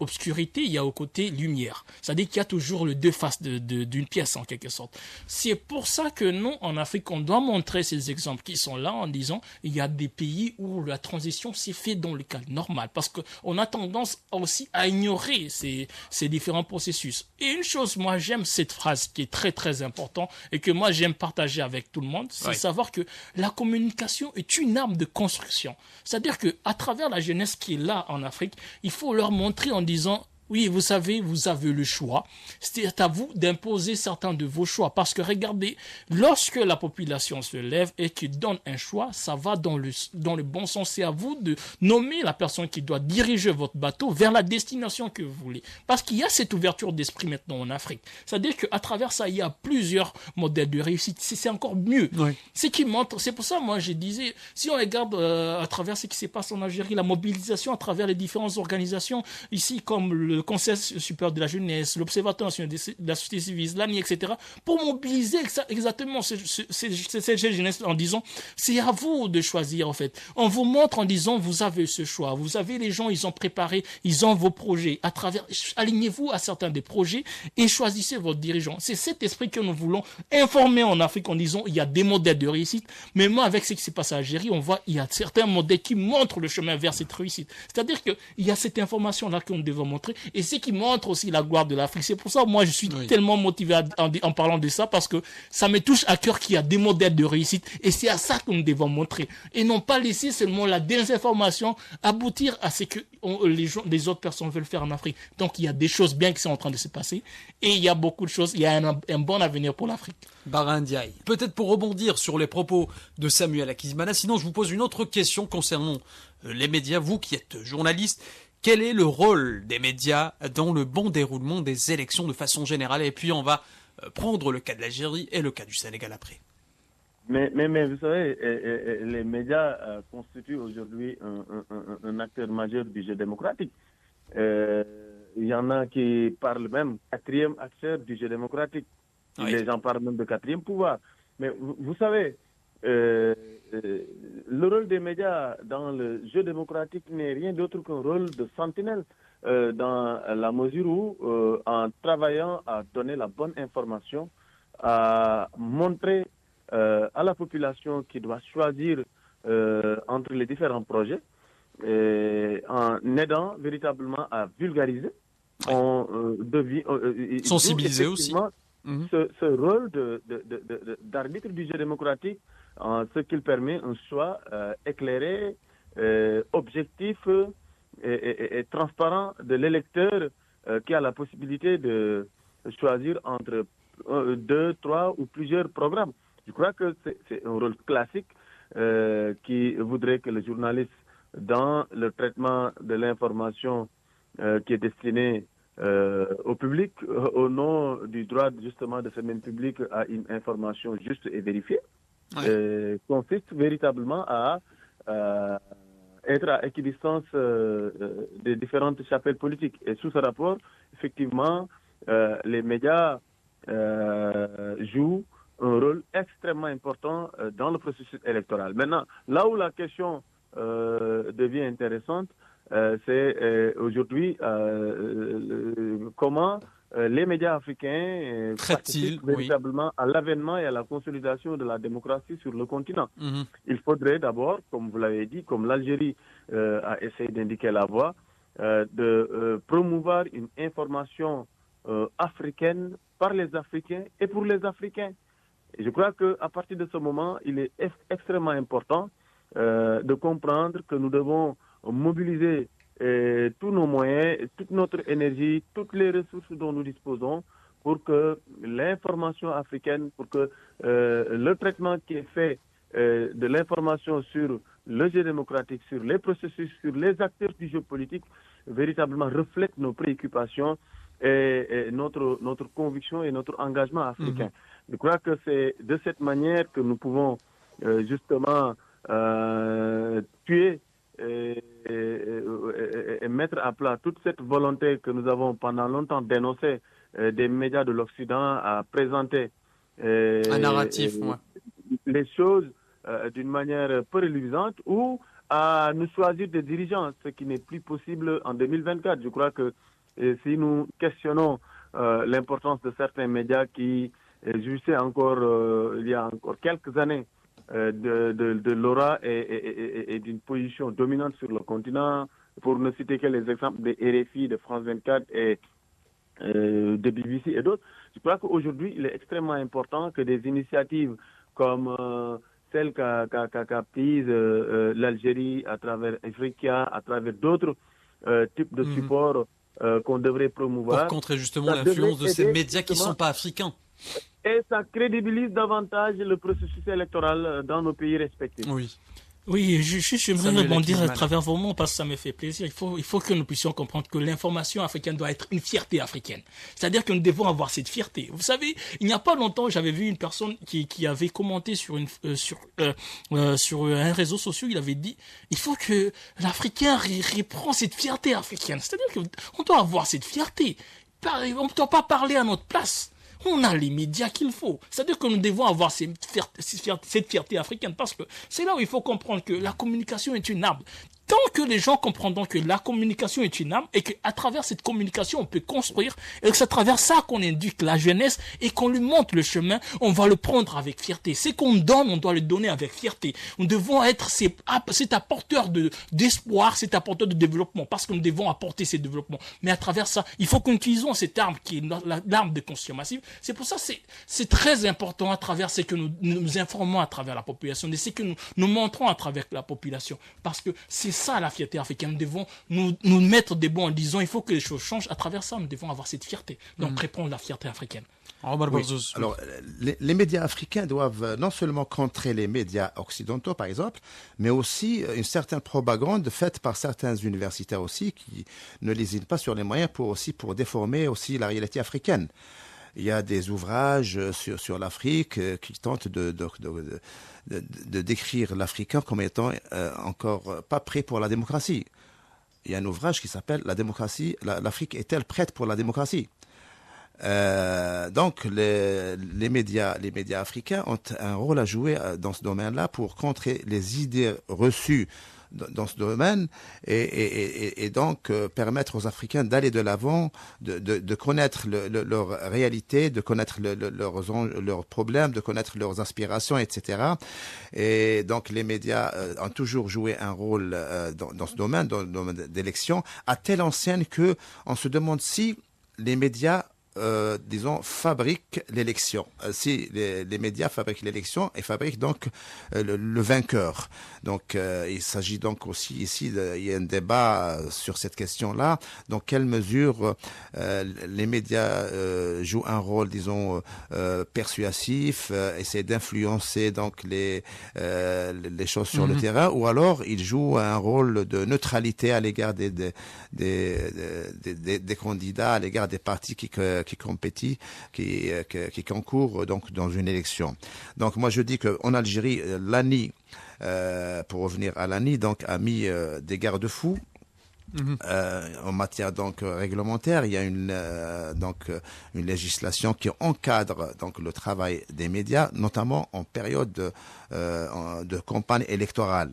S3: obscurité, il y a au côté lumière. C'est-à-dire qu'il y a toujours les deux faces d'une pièce, en quelque sorte. C'est pour ça que nous, en Afrique, on doit montrer ces exemples qui sont là en disant il y a des pays où la transition s'est faite dans le cadre normal, parce qu'on a tendance aussi à ignorer ces différents processus. Et une chose, moi, j'aime cette phrase qui est très, très importante et que moi, j'aime partager avec tout le monde, c'est savoir que la communication est une arme de construction. C'est-à-dire qu'à travers la jeunesse qui est là en Afrique, il faut leur montrer en disant oui, vous savez, vous avez le choix. C'est à vous d'imposer certains de vos choix. Parce que regardez, lorsque la population se lève et qu'il donne un choix, ça va dans le bon sens. C'est à vous de nommer la personne qui doit diriger votre bateau vers la destination que vous voulez. Parce qu'il y a cette ouverture d'esprit maintenant en Afrique. C'est-à-dire qu'à travers ça, il y a plusieurs modèles de réussite. C'est encore mieux. Oui. Ce qui montre, c'est pour ça, moi, je disais, si on regarde à travers ce qui se passe en Algérie, la mobilisation à travers les différentes organisations, ici, comme le Conseil supérieur de la jeunesse, l'Observatoire national de la société civile, l'ANI, etc., pour mobiliser exactement cette jeunesse en disant, c'est à vous de choisir, en fait. On vous montre en disant, vous avez ce choix. Vous avez les gens, ils ont préparé, ils ont vos projets. Alignez-vous à certains des projets et choisissez votre dirigeant. C'est cet esprit que nous voulons informer en Afrique en disant, il y a des modèles de réussite. Mais moi, avec ce qui s'est passé à Algérie, on voit, il y a certains modèles qui montrent le chemin vers cette réussite. C'est-à-dire qu'il y a cette information-là qu'on devrait montrer et c'est qui montre aussi la gloire de l'Afrique. C'est pour ça, moi, je suis tellement motivé en parlant de ça parce que ça me touche à cœur qu'il y a des modèles de réussite et c'est à ça que nous devons montrer et non pas laisser seulement la désinformation aboutir à ce que les autres personnes veulent faire en Afrique. Donc, il y a des choses bien qui sont en train de se passer et il y a beaucoup de choses, il y a un bon avenir pour l'Afrique.
S2: Bara Ndiaye. Peut-être pour rebondir sur les propos de Samuel Akizimana, sinon je vous pose une autre question concernant les médias. Vous qui êtes journaliste, quel est le rôle des médias dans le bon déroulement des élections de façon générale? Et puis on va prendre le cas de l'Algérie et le cas du Sénégal après.
S7: Mais vous savez, les médias constituent aujourd'hui un acteur majeur du jeu démocratique. Il y en a qui parlent même quatrième acteur du jeu démocratique. Oui. Les gens parlent même de quatrième pouvoir. Mais vous savez, le rôle des médias dans le jeu démocratique n'est rien d'autre qu'un rôle de sentinelle, dans la mesure où, en travaillant à donner la bonne information, à montrer à la population qui doit choisir entre les différents projets, en aidant véritablement à vulgariser,
S2: sensibiliser aussi.
S7: Ce rôle d'arbitre du jeu démocratique, ce qu'il permet un choix éclairé, objectif et transparent de l'électeur qui a la possibilité de choisir entre 2, 3 ou plusieurs programmes. Je crois que c'est un rôle classique qui voudrait que le journaliste, dans le traitement de l'information qui est destinée au public, au nom du droit justement de ce même public à une information juste et vérifiée, consiste véritablement à être à équidistance des différentes chapelles politiques. Et sous ce rapport, effectivement, les médias jouent un rôle extrêmement important dans le processus électoral. Maintenant, là où la question devient intéressante, c'est aujourd'hui comment les médias africains participent véritablement à l'avènement et à la consolidation de la démocratie sur le continent. Il faudrait d'abord, comme vous l'avez dit, comme l'Algérie a essayé d'indiquer la voie, de promouvoir une information africaine par les Africains et pour les Africains. Et je crois qu'à partir de ce moment, il est extrêmement important de comprendre que nous devons mobiliser tous nos moyens, toute notre énergie, toutes les ressources dont nous disposons pour que l'information africaine, pour que le traitement qui est fait de l'information sur le jeu démocratique, sur les processus, sur les acteurs du jeu politique, véritablement reflète nos préoccupations et notre conviction et notre engagement africain. Je crois que c'est de cette manière que nous pouvons justement tuer et mettre à plat toute cette volonté que nous avons pendant longtemps dénoncée des médias de l'Occident à présenter
S2: un narratif,
S7: les choses d'une manière peu reluisante ou à nous choisir des dirigeants, ce qui n'est plus possible en 2024. Je crois que si nous questionnons l'importance de certains médias qui jouissaient encore il y a encore quelques années de l'aura et d'une position dominante sur le continent, pour ne citer que les exemples de RFI, de France 24 et de BBC et d'autres, je crois qu'aujourd'hui, il est extrêmement important que des initiatives comme celle qu'a prise l'Algérie à travers Africa, à travers d'autres types de supports qu'on devrait promouvoir.
S2: Pour contrer justement l'influence de ces médias qui ne sont pas africains.
S7: Et ça crédibilise davantage le processus électoral dans nos pays respectifs.
S2: Oui.
S3: Oui, j'aimerais rebondir à travers vos mots parce que ça me fait plaisir. Il faut que nous puissions comprendre que l'information africaine doit être une fierté africaine. C'est-à-dire que nous devons avoir cette fierté. Vous savez, il n'y a pas longtemps, j'avais vu une personne qui avait commenté sur un réseau social. Il avait dit, il faut que l'Africain reprend cette fierté africaine. C'est-à-dire qu'on doit avoir cette fierté. On ne doit pas parler à notre place. On a les médias qu'il faut. C'est-à-dire que nous devons avoir cette fierté africaine parce que c'est là où il faut comprendre que la communication est une arme. Tant que les gens comprendront que la communication est une arme et qu'à travers cette communication, on peut construire et que c'est à travers ça qu'on éduque la jeunesse et qu'on lui montre le chemin, on va le prendre avec fierté. Ce qu'on donne, on doit le donner avec fierté. Nous devons être cet apporteur d'espoir, cet apporteur de développement parce que nous devons apporter ce développement. Mais à travers ça, il faut que nous utilisions cette arme qui est l'arme de conscience massive. C'est pour ça que c'est très important à travers ce que nous informons à travers la population et ce que nous montrons à travers la population parce que c'est ça la fierté africaine. Nous devons nous mettre des bons en disant il faut que les choses changent. À travers ça, nous devons avoir cette fierté. Donc répondre à la fierté africaine.
S4: Oui. Alors, les médias africains doivent non seulement contrer les médias occidentaux, par exemple, mais aussi une certaine propagande faite par certains universitaires aussi qui ne lésinent pas sur les moyens pour déformer aussi la réalité africaine. Il y a des ouvrages sur l'Afrique qui tentent de décrire l'Africain comme étant encore pas prêt pour la démocratie. Il y a un ouvrage qui s'appelle « La démocratie, l'Afrique est-elle prête pour la démocratie ?» Donc les médias africains ont un rôle à jouer dans ce domaine-là pour contrer les idées reçues dans ce domaine et donc permettre aux Africains d'aller de l'avant, de connaître leur réalité, de connaître leurs problèmes, de connaître leurs aspirations, etc. Et donc les médias ont toujours joué un rôle dans ce domaine, dans le domaine d'élection, à telle enseigne que on se demande si les médias fabriquent l'élection. Si les médias fabriquent l'élection et fabriquent donc le vainqueur. Donc, il s'agit donc aussi ici, il y a un débat sur cette question-là. Dans quelle mesure les médias jouent un rôle, persuasif, essaient d'influencer donc les choses sur le terrain, ou alors ils jouent un rôle de neutralité à l'égard des candidats, à l'égard des partis qui compétit, qui concourt donc dans une élection. Donc moi je dis qu'en Algérie, l'ANI, pour revenir à l'ANI, donc a mis des garde-fous. En matière donc réglementaire, il y a une législation qui encadre donc le travail des médias, notamment en période de campagne électorale.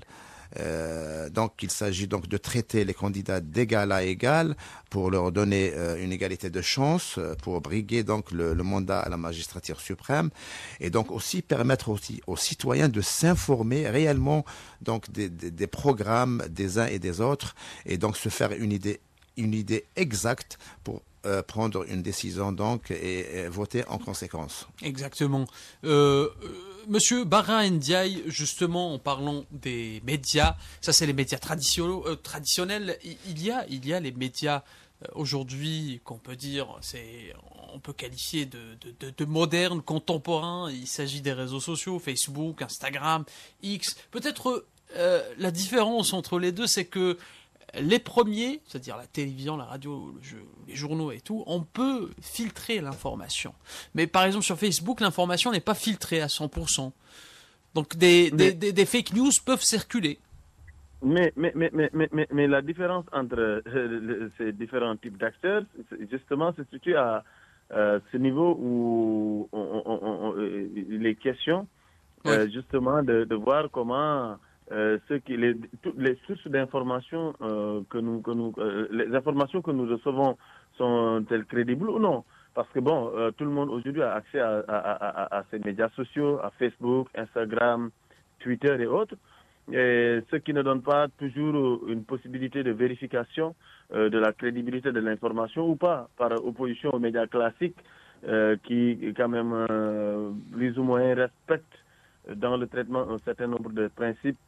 S4: Donc il s'agit donc de traiter les candidats d'égal à égal pour leur donner une égalité de chance, pour briguer donc le mandat à la magistrature suprême et donc aussi permettre aussi aux citoyens de s'informer réellement donc des programmes des uns et des autres et donc se faire une idée exacte pour prendre une décision donc et voter en conséquence.
S2: Exactement. Monsieur Bara Ndiaye, justement, en parlant des médias, ça c'est les médias traditionnels. Il y a les médias aujourd'hui qu'on peut dire, on peut qualifier de modernes, contemporains. Il s'agit des réseaux sociaux, Facebook, Instagram, X. Peut-être la différence entre les deux, c'est que les premiers, c'est-à-dire la télévision, la radio, les journaux et tout, on peut filtrer l'information. Mais par exemple sur Facebook, l'information n'est pas filtrée à 100%. Donc des fake news peuvent circuler.
S7: Mais la différence entre ces différents types d'acteurs, justement, se situe à ce niveau où il est question justement de voir comment toutes les sources d'informations les informations que nous recevons sont-elles crédibles ou non? Parce que tout le monde aujourd'hui a accès à ces médias sociaux, à Facebook, Instagram, Twitter et autres, et ce qui ne donne pas toujours une possibilité de vérification de la crédibilité de l'information ou pas, par opposition aux médias classiques qui quand même plus ou moins respectent dans le traitement un certain nombre de principes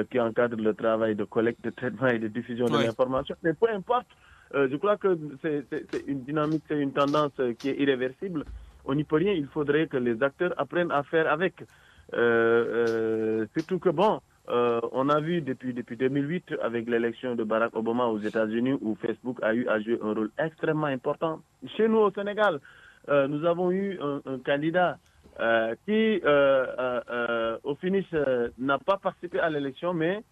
S7: qui encadre le travail de collecte, de traitement et de diffusion de l'information. Mais peu importe, je crois que c'est une dynamique, c'est une tendance qui est irréversible. On n'y peut rien, il faudrait que les acteurs apprennent à faire avec. Surtout que on a vu depuis 2008 avec l'élection de Barack Obama aux États-Unis où Facebook a joué un rôle extrêmement important. Chez nous au Sénégal, nous avons eu un candidat qui, au finish, n'a pas participé à l'élection, mais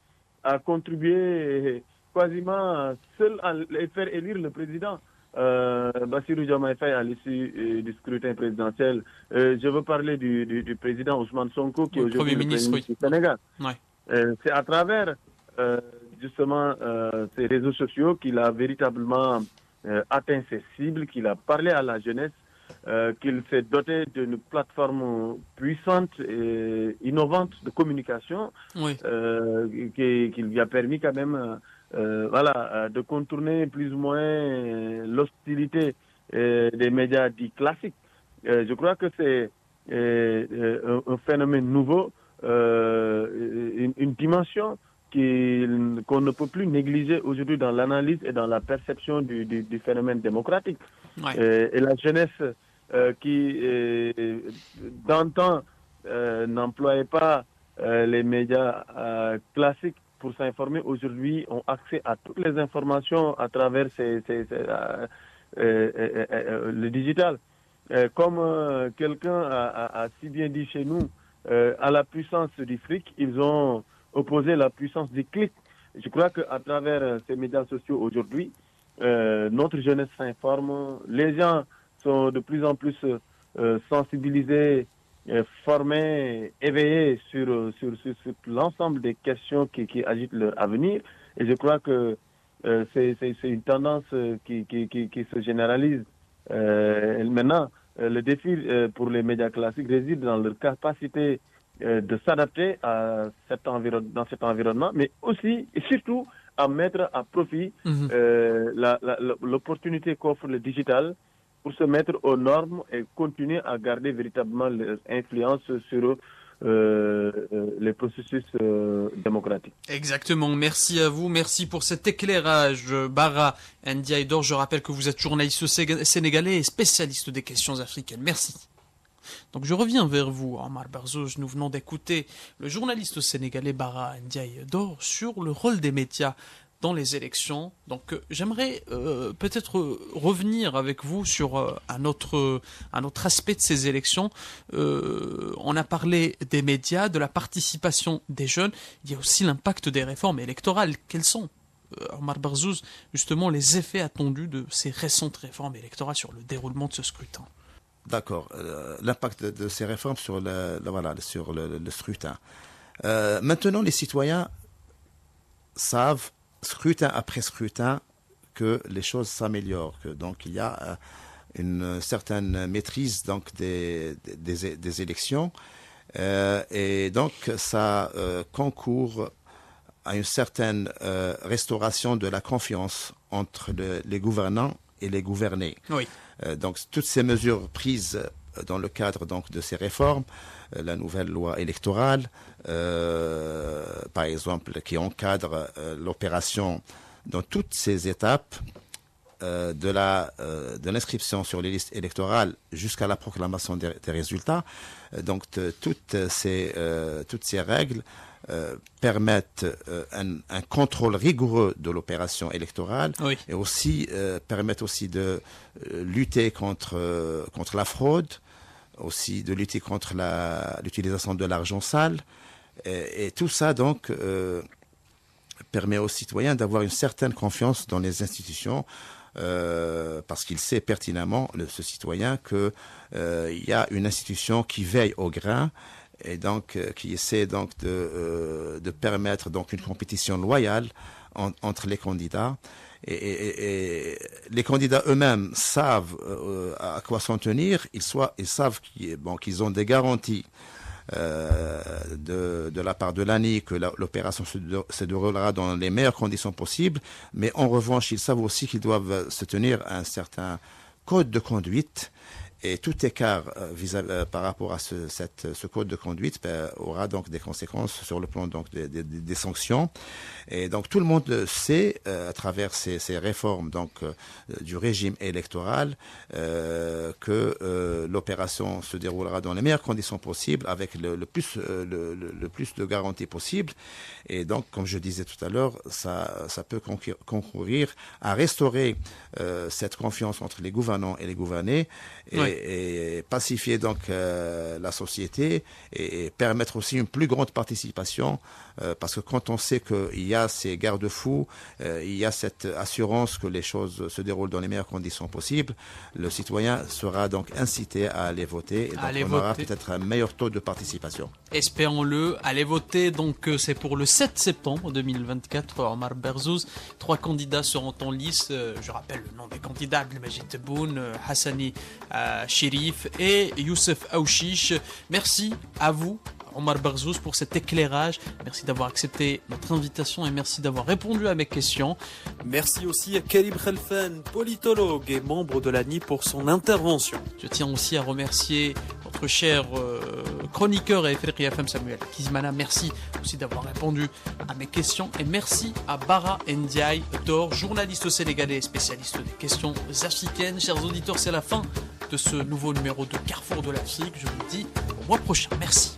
S7: a contribué quasiment seul à faire élire le président. Bassirou Diomaye Faye à l'issue du scrutin présidentiel. Je veux parler du président Ousmane Sonko qui est aujourd'hui le Premier ministre du Sénégal.
S2: Ouais.
S7: C'est à travers justement ces réseaux sociaux qu'il a véritablement atteint ses cibles, qu'il a parlé à la jeunesse, qu'il s'est doté d'une plateforme puissante et innovante de communication,
S2: oui.
S7: qui lui a permis quand même de contourner plus ou moins l'hostilité des médias dits classiques. Je crois que c'est un phénomène nouveau, une dimension qu'on ne peut plus négliger aujourd'hui dans l'analyse et dans la perception du phénomène démocratique.
S2: Ouais.
S7: Et la jeunesse qui, d'antan, n'employait pas les médias classiques pour s'informer, aujourd'hui ont accès à toutes les informations à travers le digital. Comme quelqu'un a si bien dit chez nous, à la puissance du fric, ils ont opposé la puissance du clic. Je crois qu'à travers ces médias sociaux aujourd'hui, notre jeunesse s'informe, les gens sont de plus en plus sensibilisés, formés, éveillés sur l'ensemble des questions qui agitent leur avenir. Et je crois que c'est une tendance qui se généralise. Maintenant, le défi pour les médias classiques réside dans leur capacité de s'adapter à dans cet environnement, mais aussi et surtout à mettre à profit l'opportunité qu'offre le digital pour se mettre aux normes et continuer à garder véritablement l'influence sur les processus démocratiques.
S2: Exactement, merci à vous, merci pour cet éclairage. Bara Ndiaye Dor, je rappelle que vous êtes journaliste sénégalais et spécialiste des questions africaines. Merci. Donc je reviens vers vous, Omar Barzouz. Nous venons d'écouter le journaliste sénégalais Bara Ndiaye Dor sur le rôle des médias dans les élections. Donc j'aimerais peut-être revenir avec vous sur un autre aspect de ces élections. On a parlé des médias, de la participation des jeunes. Il y a aussi l'impact des réformes électorales. Quels sont, Omar Barzouz, justement les effets attendus de ces récentes réformes électorales sur le déroulement de ce scrutin?
S4: D'accord. L'impact de ces réformes sur le scrutin. Maintenant, les citoyens savent, scrutin après scrutin, que les choses s'améliorent, que donc il y a une certaine maîtrise donc des élections, et donc ça concourt à une certaine restauration de la confiance entre les gouvernants et les gouvernés.
S2: Oui.
S4: Donc toutes ces mesures prises dans le cadre donc de ces réformes, la nouvelle loi électorale, par exemple, qui encadre l'opération dans toutes ces étapes, de l'inscription sur les listes électorales jusqu'à la proclamation des résultats. Donc toutes ces règles permettent un contrôle rigoureux de l'opération électorale,
S2: oui.
S4: Et aussi permettent aussi de lutter contre la fraude, aussi de lutter contre l'utilisation de l'argent sale, et tout ça donc permet aux citoyens d'avoir une certaine confiance dans les institutions, parce qu'il sait pertinemment, ce citoyen, que il y a une institution qui veille au grain et donc qui essaie donc de permettre donc une compétition loyale entre les candidats. Et les candidats eux-mêmes savent à quoi s'en tenir. Ils savent qu'ils ont des garanties de la part de l'ANI que l'opération se déroulera dans les meilleures conditions possibles. Mais en revanche, ils savent aussi qu'ils doivent se tenir à un certain code de conduite. Et tout écart par rapport à ce code de conduite aura donc des conséquences sur le plan donc des sanctions. Et donc tout le monde sait à travers ces réformes donc du régime électoral que l'opération se déroulera dans les meilleures conditions possibles, avec le plus de garanties possible. Et donc, comme je disais tout à l'heure, ça peut concourir à restaurer cette confiance entre les gouvernants et les gouvernés, et pacifier donc la société, et permettre aussi une plus grande participation, parce que quand on sait qu'il y a ces garde-fous, il y a cette assurance que les choses se déroulent dans les meilleures conditions possibles, le citoyen sera donc incité à aller voter, et donc on aura peut-être un meilleur taux de participation.
S2: Espérons-le. Allez voter, donc c'est pour le 7 septembre 2024, Omar Berzouz. 3 candidats seront en lice. Je rappelle le nom des candidats: Abdelmajid Tebboune, Hassani Chérif et Youssef Aouchiche. Merci à vous, Omar Berzouz, pour cet éclairage. Merci d'avoir accepté notre invitation et merci d'avoir répondu à mes questions.
S5: Merci aussi à Karim Khalfan, politologue et membre de l'ANI, pour son intervention.
S2: Je tiens aussi à remercier notre cher chroniqueur et Afrique FM Samuel Kizmana. Merci aussi d'avoir répondu à mes questions. Et merci à Bara Ndiaye Dor, journaliste sénégalais et spécialiste des questions africaines. Chers auditeurs, c'est la fin de ce nouveau numéro de Carrefour de l'Afrique. Je vous dis au mois prochain. Merci.